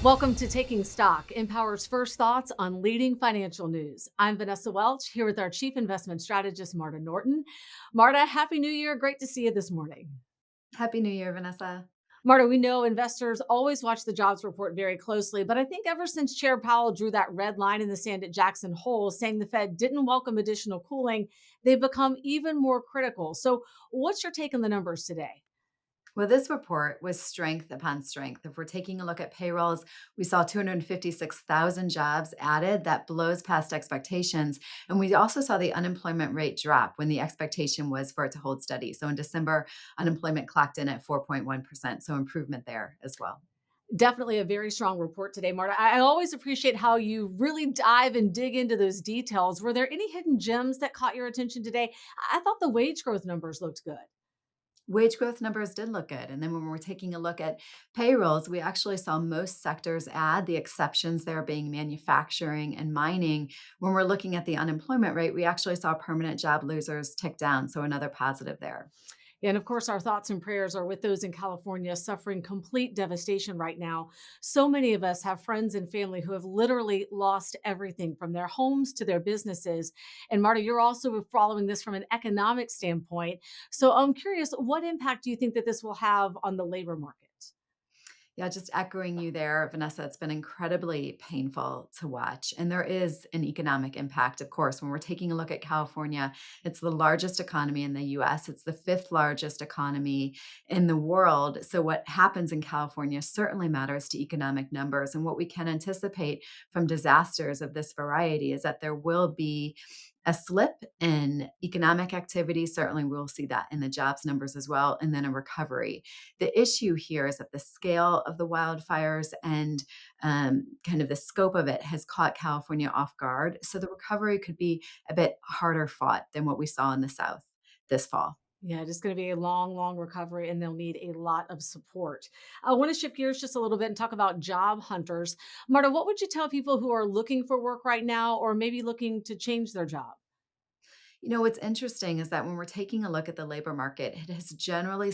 Welcome to Taking Stock, Empower's first thoughts on leading financial news. I'm Vanessa Welch, here with our Chief Investment Strategist, Marta Norton. Marta, Happy New Year. Great to see you this morning. Happy New Year, Vanessa. Marta, we know investors always watch the jobs report very closely, but I think ever since Chair Powell drew that red line in the sand at Jackson Hole, saying the Fed didn't welcome additional cooling, they've become even more critical. So, what's your take on the numbers today? Well, this report was strength upon strength. If we're taking a look at payrolls, we saw 256,000 jobs added. That blows past expectations. And we also saw the unemployment rate drop when the expectation was for it to hold steady. So in December, unemployment clocked in at 4.1%. So improvement there as well. Definitely a very strong report today, Marta. I always appreciate how you really dive and dig into those details. Were there any hidden gems that caught your attention today? I thought the wage growth numbers looked good. Wage growth numbers did look good. And then when we're taking a look at payrolls, we actually saw most sectors add, the exceptions there being manufacturing and mining. When we're looking at the unemployment rate, we actually saw permanent job losers tick down. So another positive there. And of course, our thoughts and prayers are with those in California suffering complete devastation right now. So many of us have friends and family who have literally lost everything from their homes to their businesses. And Marta, you're also following this from an economic standpoint. So I'm curious, what impact do you think that this will have on the labor market? Yeah, just echoing you there, Vanessa, it's been incredibly painful to watch. And there is an economic impact, of course. When we're taking a look at California, it's the largest economy in the US, it's the fifth largest economy in the world. So, what happens in California certainly matters to economic numbers. And what we can anticipate from disasters of this variety is that there will be a slip in economic activity. Certainly, we'll see that in the jobs numbers as well, and then a recovery. The issue here is that the scale of the wildfires and kind of the scope of it has caught California off guard. So the recovery could be a bit harder fought than what we saw in the South this fall. Yeah, it's going to be a long, long recovery, and they'll need a lot of support. I want to shift gears just a little bit and talk about job hunters. Marta, what would you tell people who are looking for work right now or maybe looking to change their job? You know, what's interesting is that when we're taking a look at the labor market, it has generally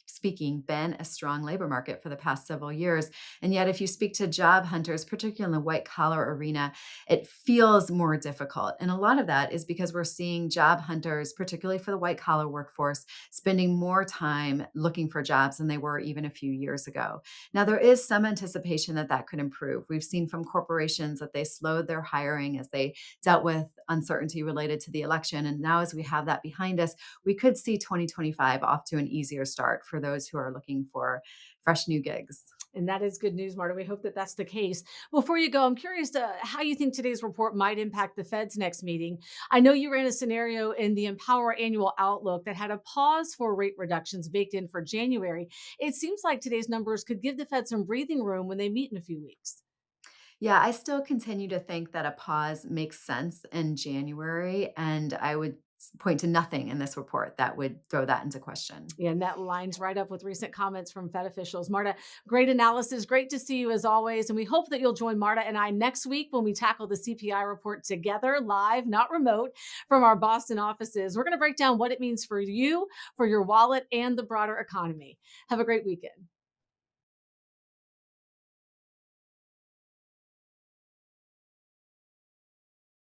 speaking been a strong labor market for the past several years. And yet, if you speak to job hunters, particularly in the white collar arena, it feels more difficult. And a lot of that is because we're seeing job hunters, particularly for the white collar workforce, spending more time looking for jobs than they were even a few years ago. Now, there is some anticipation that that could improve. We've seen from corporations that they slowed their hiring as they dealt with uncertainty related to the election. And now, as we have that behind us, we could see 2025 off to an easier start for those who are looking for fresh new gigs. And that is good news, Marta. We hope that that's the case. Before you go, I'm curious how you think today's report might impact the Fed's next meeting. I know you ran a scenario in the Empower Annual Outlook that had a pause for rate reductions baked in for January. It seems like today's numbers could give the Fed some breathing room when they meet in a few weeks. Yeah, I still continue to think that a pause makes sense in January. And I would point to nothing in this report that would throw that into question. Yeah, and that lines right up with recent comments from Fed officials. Marta, great analysis. Great to see you as always. And we hope that you'll join Marta and I next week when we tackle the CPI report together, live, not remote, from our Boston offices. We're going to break down what it means for you, for your wallet, and the broader economy. Have a great weekend.